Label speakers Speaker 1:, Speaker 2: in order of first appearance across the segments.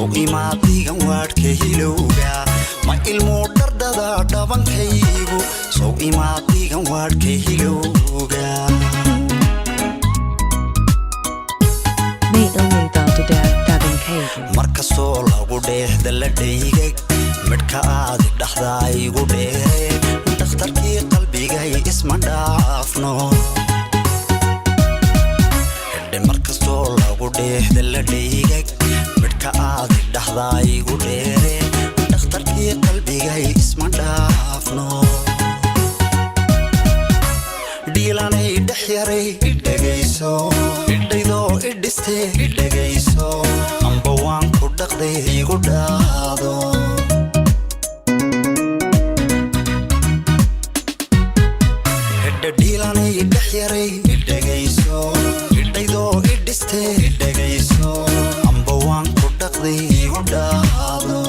Speaker 1: imaadigan waadhka hilowga ma ilmo dhardada dhabankaygu soo imaadigan waadhka hilowga markastoo lagu dheexda la dhaygay midhka aad dhaxda igu dheere dhakhtarkii qalbigay isma dhaafno markastoo lagu dheexda la dhaygay midhka aad dhaxda igu dheere dhakhtarkii qalbigay isma dhaafno dhiilanay dhex yaray idhagayso idhaydoo idhistee idhagayso amba waan ku dhaqday igu dhaado dhiilanay dhex yaray idhagayso idhaydoo idhistee idhagayso amba waan ku dhaqday igu dhaado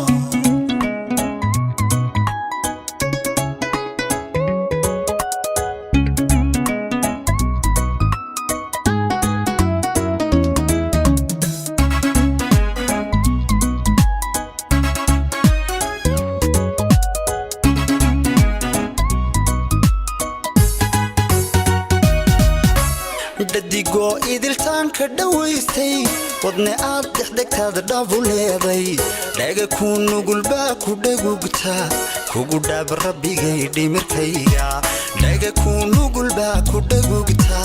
Speaker 1: dadigoo idiltaan ka dhawaystay wadne aad dexdegtaada dhabu leeday dhaga ku nugulbaa ku dhagugta kugu dhaab rabbigay dhimirkayga dhaga ku nugulbaa ku dhagugta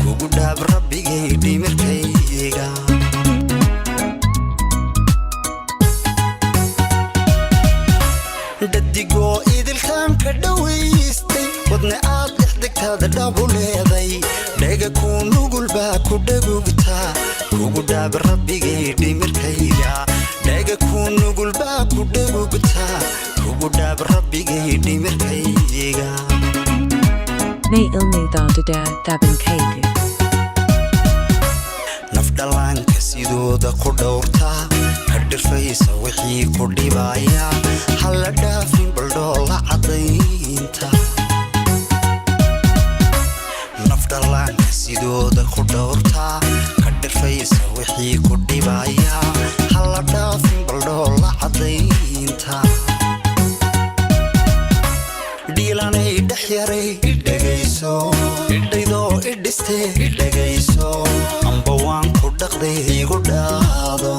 Speaker 1: kugu dhaab rabbigay dhimirkayga dadigoo idiltaan ka dhawaystay wadne aad dexdegtaada dhabu leeday dhaga ku nugulbaa ku dhagugta kugu dhaab rabbigay dhimirkayga dhaga ku nugulbaa ku dhagugta kugu dhaab rabbigay dhimirkayga nafdhalaanka sidooda ku dhowrta ka dhirfaysa wixii ku dhibaya hala dhaafin baldhoola cadaynta nafdhalaanka sidooda ku dhowrta ka dhirfaysa wixii ku dhibaya hala dhaafin baldhoola cadaynta dhiilanay dhex yaray idhagayso idhaydoo idhistee idhagayso amba waan ku dhaqday igu dhaado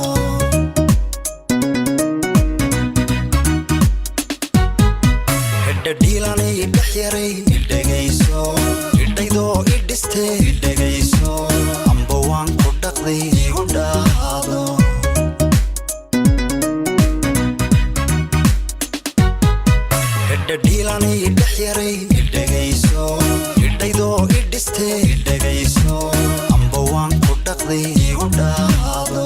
Speaker 1: dhiilanay dhex yaray idhagayso idhaydoo idhistee idhagayso amba waan ku dhaqday igu dhaado dhiilanay dhex yaray idhagayso idhaydoo idhistee idhagayso amba waan ku dhaqday igu dhaado